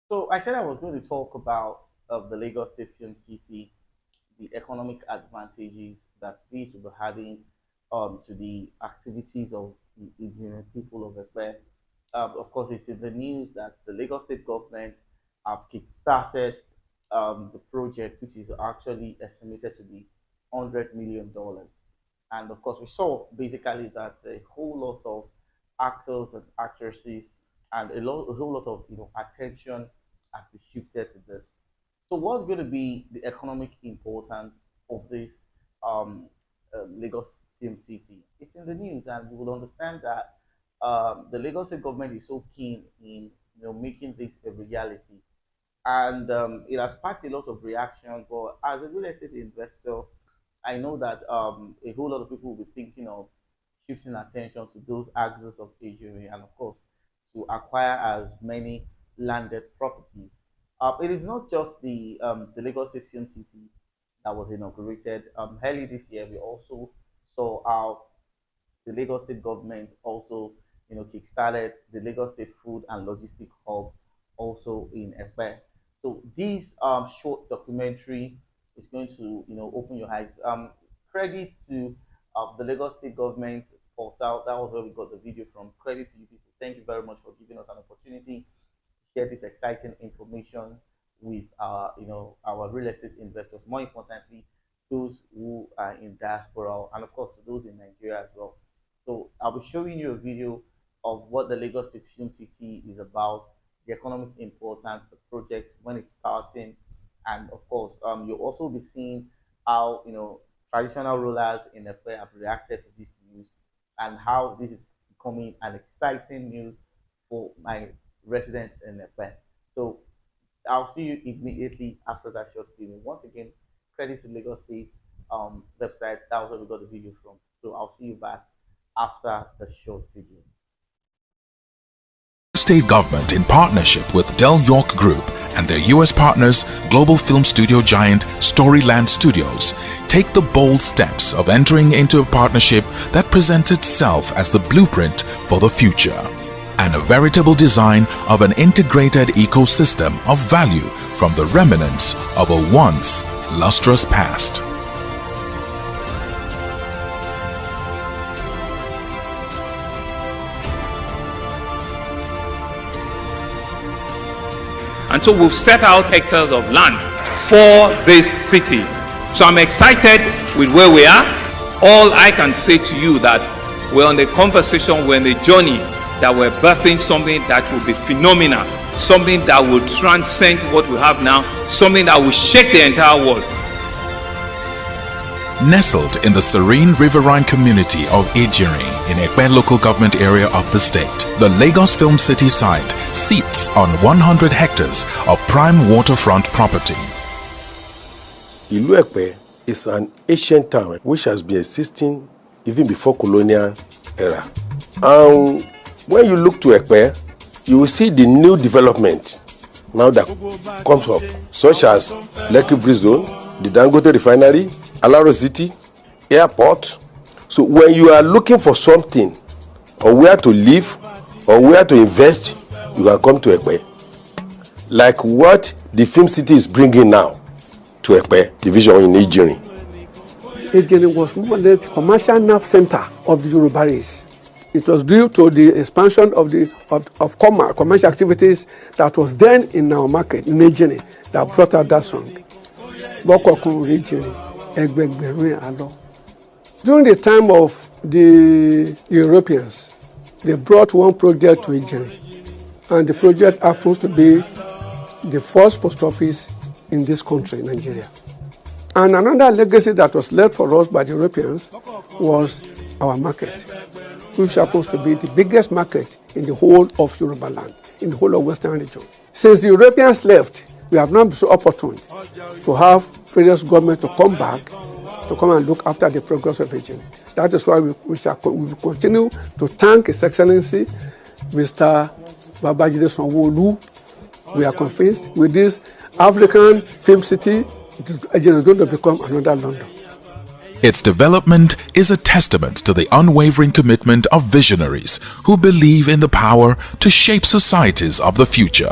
So I said I was going to talk about the Lagos State Film City, the economic advantages that this will be having to the activities of the indigenous people of Epe. Of course, it's in the news that the Lagos State government have kick-started the project, which is actually estimated to be $100 million. And of course, we saw basically that a whole lot of actors and actresses and a whole lot of attention has been shifted to this. So, what's going to be the economic importance of this Lagos Film City? It's in the news, and we will understand that the Lagos State government is so keen in making this a reality, and it has sparked a lot of reaction. But as a real estate investor, I know that a whole lot of people will be thinking of shifting attention to those axes of Asia, and of course, to acquire as many landed properties. It is not just the Lagos State Film City that was inaugurated early this year. We also saw how the Lagos State government also, kickstarted the Lagos State Food and Logistic Hub also in Epe. So this short documentary is going to, open your eyes. Credit to the Lagos State government portal. That was where we got the video from. Credit to you people. Thank you very much for giving us an opportunity to share this exciting information with our real estate investors. More importantly, those who are in diaspora and of course those in Nigeria as well. So I'll be showing you a video of what the Lagos State Film City is about, the economic importance, the project when it's starting, and of course, you'll also be seeing how traditional rulers in the fair have reacted to this news, and how this is becoming an exciting news for my residents in the fair. So I'll see you immediately after that short video. Once again, credit to Lagos State's website. That was where we got the video from. So I'll see you back after the short video. State government in partnership with Del York Group and their US partners, global film studio giant Storyland Studios, take the bold steps of entering into a partnership that presents itself as the blueprint for the future and a veritable design of an integrated ecosystem of value from the remnants of a once illustrious past. And so we've set out hectares of land for this city. So I'm excited with where we are. All I can say to you that we're on the conversation, we're on the journey, that we're birthing something that will be phenomenal, something that will transcend what we have now, something that will shake the entire world. Nestled in the serene riverine community of Ejiri in Epe local government area of the state, the Lagos Film City site sits on 100 hectares of prime waterfront property. Ilu Epe is an ancient town which has been existing even before colonial era. And when you look to Epe, you will see the new development now that comes up, such as Lekki Free Zone, the Dangote refinery, Alaro City, airport. So when you are looking for something or where to live or where to invest, you can come to Epe. Like what the Film City is bringing now to Epe division in Ejiri. Ejiri was more or less the commercial nerve center of the Yoruba race. It was due to the expansion of commercial activities that was then in our market in Ejiri that brought out that song. During the time of the Europeans, they brought one project to Ejiri, and the project happens to be the first post office in this country, Nigeria. And another legacy that was left for us by the Europeans was our market, which happens to be the biggest market in the whole of Yoruba land, in the whole of Western region. Since the Europeans left, we have not been so opportune to have various governments to come back to come and look after the progress of Ejiri. That is why we will continue to thank His Excellency, Mr. Babajide Sanwo-Olu. We are convinced with this African Film City, Ejiri is going to become another London. Its development is a testament to the unwavering commitment of visionaries who believe in the power to shape societies of the future.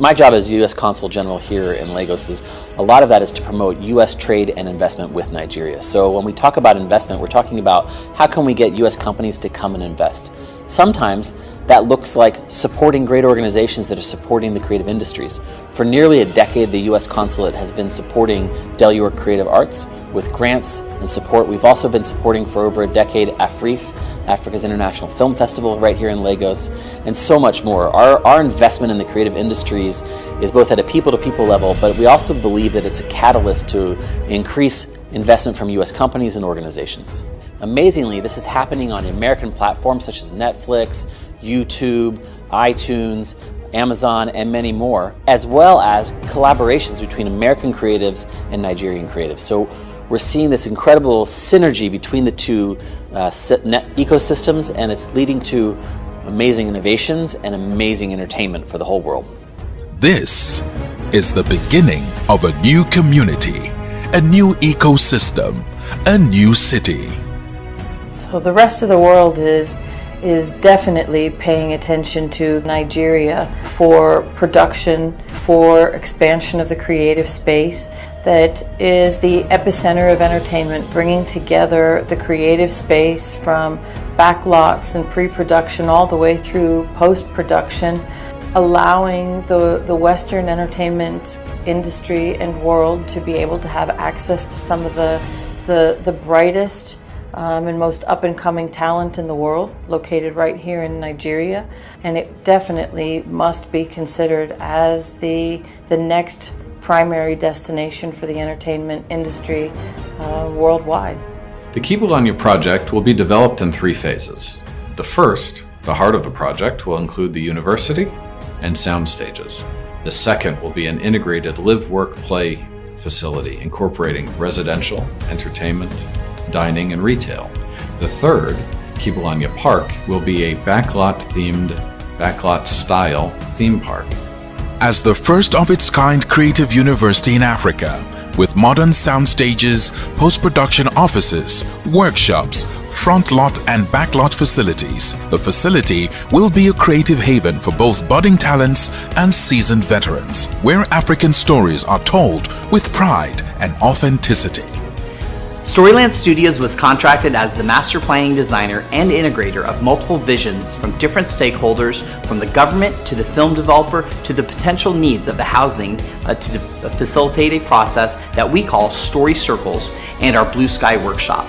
My job as U.S. Consul General here in Lagos is a lot of that is to promote U.S. trade and investment with Nigeria. So when we talk about investment, we're talking about how can we get U.S. companies to come and invest. Sometimes that looks like supporting great organizations that are supporting the creative industries. For nearly a decade, the U.S. Consulate has been supporting Del York Creative Arts with grants and support. We've also been supporting for over a decade AFRIF, Africa's International Film Festival, right here in Lagos, and so much more. Our investment in the creative industries is both at a people-to-people level, but we also believe that it's a catalyst to increase investment from U.S. companies and organizations. Amazingly, this is happening on American platforms such as Netflix, YouTube, iTunes, Amazon, and many more, as well as collaborations between American creatives and Nigerian creatives. So we're seeing this incredible synergy between the two ecosystems, and it's leading to amazing innovations and amazing entertainment for the whole world. This is the beginning of a new community, a new ecosystem, a new city. So the rest of the world is definitely paying attention to Nigeria for production, for expansion of the creative space that is the epicenter of entertainment, bringing together the creative space from backlots and pre-production all the way through post-production, allowing the Western entertainment industry and world to be able to have access to some of the brightest and most up-and-coming talent in the world, located right here in Nigeria. And it definitely must be considered as the next primary destination for the entertainment industry worldwide. The Kibulanya project will be developed in 3 phases. The first, the heart of the project, will include the university and sound stages. The second will be an integrated live, work, play facility incorporating residential, entertainment, dining, and retail. The third, Kibulanya Park, will be a backlot-themed, backlot-style theme park. As the first of its kind creative university in Africa, with modern sound stages, post-production offices, workshops, front lot and back lot facilities, the facility will be a creative haven for both budding talents and seasoned veterans, where African stories are told with pride and authenticity. Storyland Studios was contracted as the master planning designer and integrator of multiple visions from different stakeholders, from the government to the film developer to the potential needs of the housing to facilitate a process that we call story circles and our Blue Sky workshop.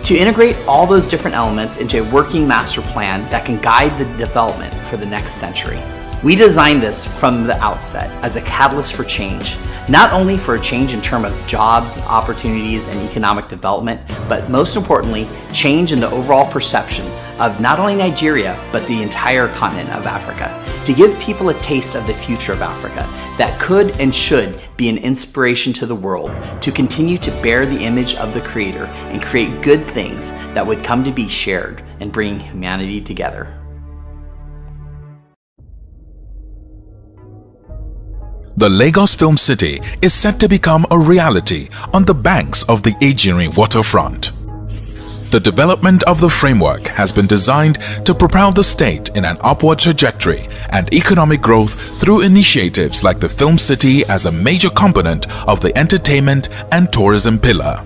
To integrate all those different elements into a working master plan that can guide the development for the next century. We designed this from the outset as a catalyst for change, not only for a change in terms of jobs, opportunities, and economic development, but most importantly, change in the overall perception of not only Nigeria, but the entire continent of Africa, to give people a taste of the future of Africa that could and should be an inspiration to the world, to continue to bear the image of the Creator and create good things that would come to be shared and bring humanity together. The Lagos Film City is set to become a reality on the banks of the Aegean waterfront. The development of the framework has been designed to propel the state in an upward trajectory and economic growth through initiatives like the Film City as a major component of the entertainment and tourism pillar.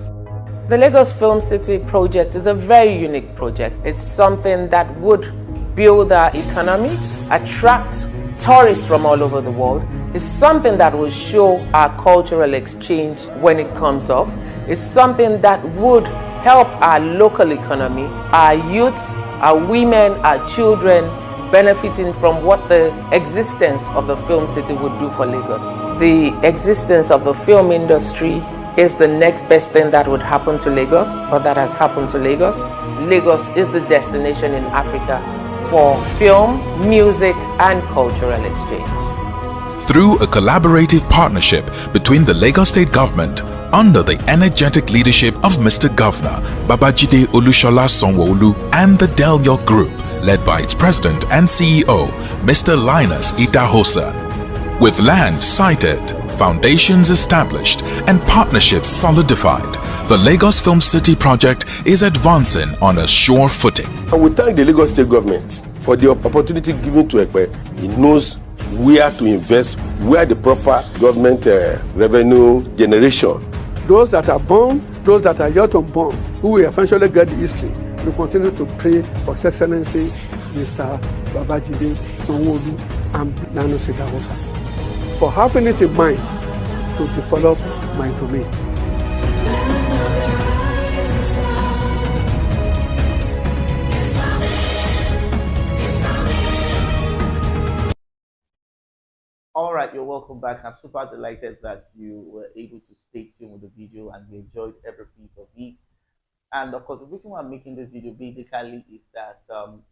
The Lagos Film City project is a very unique project. It's something that would build our economy, attract tourists from all over the world. It's something that will show our cultural exchange when it comes off. It's something that would help our local economy, our youths, our women, our children benefiting from what the existence of the film city would do for Lagos. The existence of the film industry is the next best thing that would happen to Lagos, or that has happened to Lagos. Lagos is the destination in Africa for film, music, and cultural exchange. Through a collaborative partnership between the Lagos State Government under the energetic leadership of Mr. Governor Babajide Olushola Sanwo-Olu and the Del York Group, led by its President and CEO, Mr. Linus Idahosa. With land sited, foundations established, and partnerships solidified, the Lagos Film City project is advancing on a sure footing. And we thank the Lagos State Government for the opportunity given to Epe. He knows where to invest, where the proper government revenue generation. Those that are born, those that are yet unborn, who will eventually get the history, we continue to pray for His Excellency Mr. Babajide Sanwo-Olu and Nano Sidawosa for having it in mind to develop my domain. All right, you're welcome back. I'm super delighted that you were able to stay tuned with the video and you enjoyed every piece of it. And of course, the reason why I'm making this video basically is that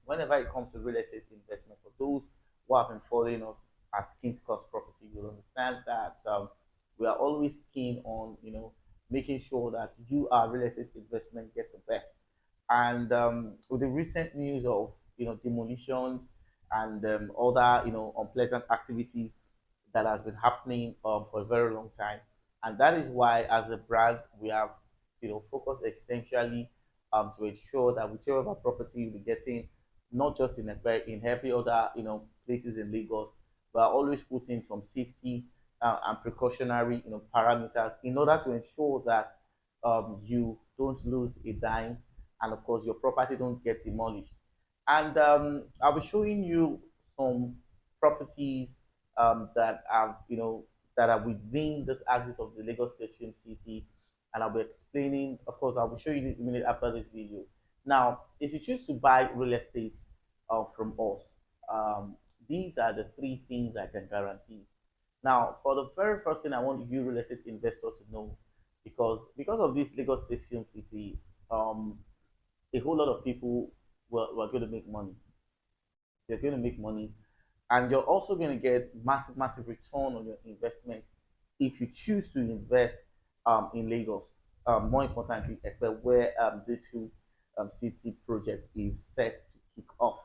whenever it comes to real estate investment, for those who have been following us at King's Cost Property, you'll understand that we are always keen on, making sure that you, our real estate investment, get the best. And with the recent news of, demolitions and other, unpleasant activities that has been happening for a very long time. And that is why, as a brand, we have focused essentially to ensure that whichever property you'll be getting, not just in every other places in Lagos, we are always putting some safety and precautionary parameters in order to ensure that you don't lose a dime, and of course your property don't get demolished. And I'll be showing you some properties that are that are within this axis of the Lagos State Film City, and I'll be explaining. Of course, I'll be showing you a minute after this video. Now, if you choose to buy real estate from us, these are the three things I can guarantee. Now, for the very first thing, I want you real estate investor to know, because of this Lagos State Film City, a whole lot of people were going to make money. They're going to make money, and you're also going to get massive return on your investment if you choose to invest in Lagos. More importantly, where this Film City project is set to kick off.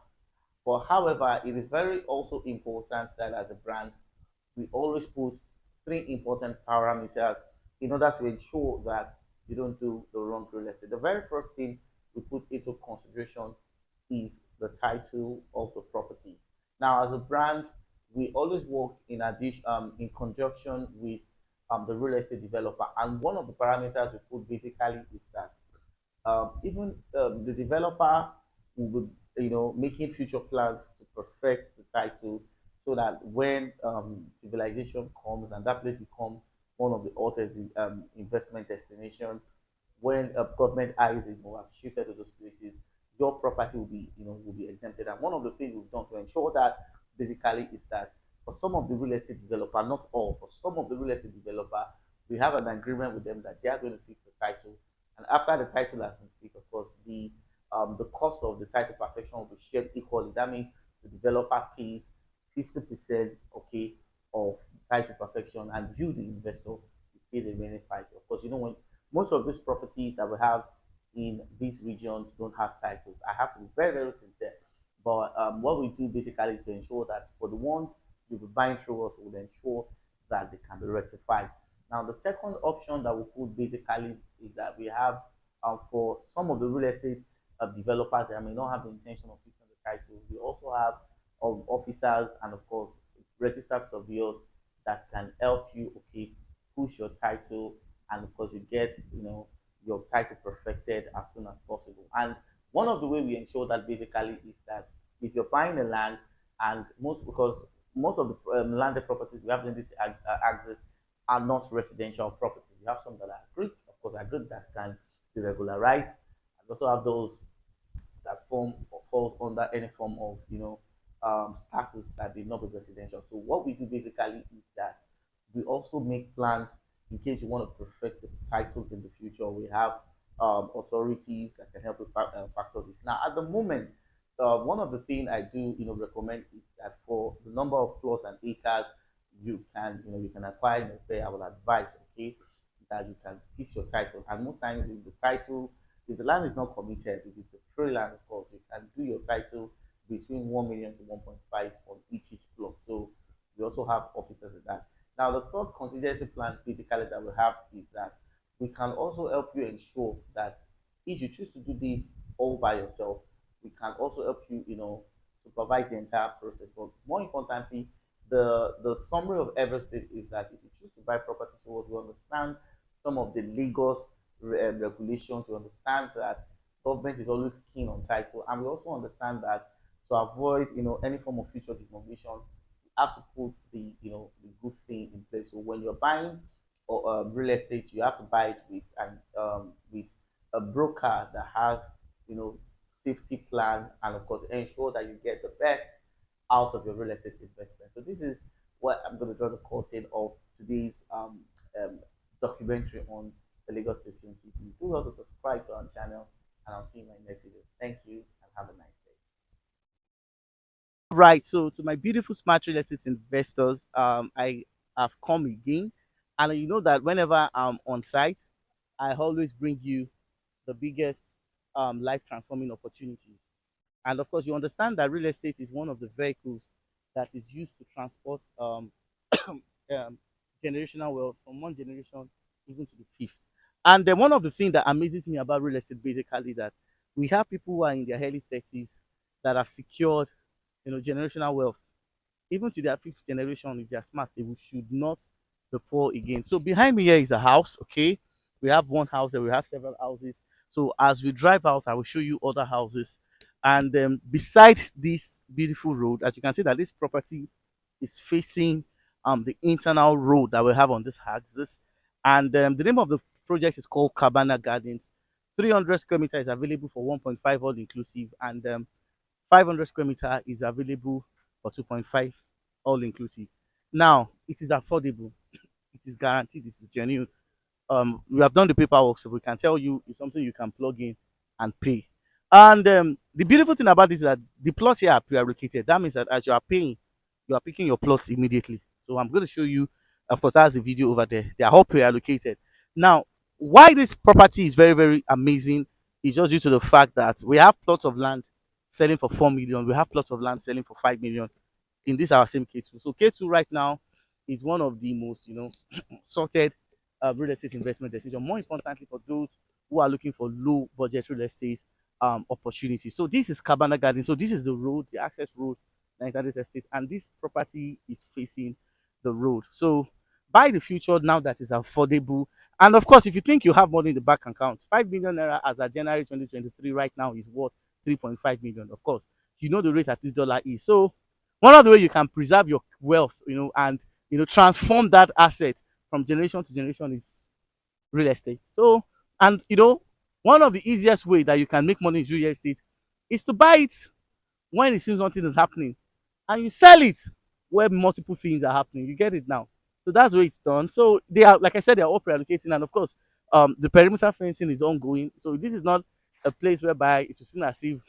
But however, it is very also important that as a brand, we always put three important parameters in order to ensure that you don't do the wrong real estate. The very first thing we put into consideration is the title of the property. Now, as a brand, we always work in addition, in conjunction with the real estate developer, and one of the parameters we put basically is that even the developer will be, making future plans to perfect the title, so that when civilization comes and that place becomes one of the hottest investment destinations, when government eyes have shifted to those places, your property will be exempted. And one of the things we've done to ensure that basically is that for some of the real estate developer, not all, for some of the real estate developer, we have an agreement with them that they are going to fix the title. And after the title has been fixed, of course, the cost of the title perfection will be shared equally. That means the developer pays 50%, okay, of title perfection, and you, the investor, you pay the remaining 5%. Of course, when most of these properties that we have in these regions don't have titles, I have to be very sincere. But what we do basically is to ensure that for the ones you'll be buying through us, we'll ensure that they can be rectified. Now, the second option that we put basically is that we have for some of the real estate developers that may not have the intention of fixing the title, we also have officers and of course registered surveyors that can help you, okay, push your title, and of course you get your title perfected as soon as possible. And one of the way we ensure that basically is that if you're buying a land, and because most of the landed properties we have in this axis are not residential properties. We have some that are agreed, of course, agreed that can be regularized, and also have those that falls under any form of status that did not be residential. So what we do basically is that we also make plans in case you want to perfect the title in the future. We have authorities that can help you factor this. Now, at the moment, one of the things I do recommend is that for the number of plots and acres you can acquire in a fair, I will advise, okay, that you can fix your title. And most times, if the title, if the land is not committed, if it's a free land, of course, you can do your title between 1 million to 1.5 on each plot. So we also have officers in that. Now, the third contingency plan basically that we have is that we can also help you ensure that if you choose to do this all by yourself, we can also help you, supervise the entire process. But more importantly, the summary of everything is that if you choose to buy property towards, we understand some of the Lagos regulations. We understand that government is always keen on title, and we also understand that to avoid any form of future demolition, you have to put the good thing in place. So when you're buying or real estate, you have to buy it with a broker that has safety plan, and of course ensure that you get the best out of your real estate investment. So this is what I'm going to draw the curtain of today's um, documentary on the Lagos Film City. Do also subscribe to our channel, and I'll see you in my next video. Thank you and have a nice day. Right. So to my beautiful smart real estate investors, I have come again, and you know that whenever I'm on site, I always bring you the biggest life transforming opportunities. And of course, you understand that real estate is one of the vehicles that is used to transport um, generational wealth from one generation even to the fifth. And then one of the things that amazes me about real estate basically that we have people who are in their early 30s that have secured generational wealth even to their fifth generation. If they're smart, they should not be poor again. So behind me here is a house. Okay, we have one house and we have several houses. So as we drive out, I will show you other houses. And beside this beautiful road, as you can see, that this property is facing the internal road that we have on this axis. And the name of the project is called Cabana Gardens. 300 square meters is available for 1.5 all inclusive, and 500 square meter is available for 2.5 all inclusive. Now it is affordable, it is guaranteed, it is genuine. We have done the paperwork, so we can tell you it's something you can plug in and pay. And the beautiful thing about this is that the plots here are pre-allocated. That means that as you are paying, you are picking your plots immediately. So I'm going to show you, of course, that's the video over there. They are all pre-allocated. Now, why this property is very, very amazing is just due to the fact that we have plots of land selling for 4 million. We have plots of land selling for 5 million in this our same K2. So K2 right now is one of the most, sorted real estate investment decision. More importantly, for those who are looking for low budget real estate opportunities. So this is Cabana Garden. So this is the road, the access road that enters this estate, and this property is facing the road. So buy the future now that is affordable. And of course, if you think you have money in the bank account, 5 million naira as of January 2023 right now is worth 3.5 million. Of course, you know the rate at $3 is. So one of the way you can preserve your wealth, and transform that asset from generation to generation is real estate. So, and one of the easiest way that you can make money in real estate is to buy it when it seems something is happening, and you sell it where multiple things are happening. You get it now. So that's the way it's done. So they are, like I said, they are all pre-allocating, and of course, the perimeter fencing is ongoing. So this is not a place whereby it will seem as if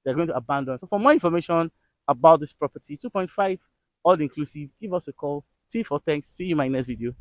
they're going to abandon. So for more information about this property, 2.5 all inclusive, give us a call. T for thanks. See you in my next video.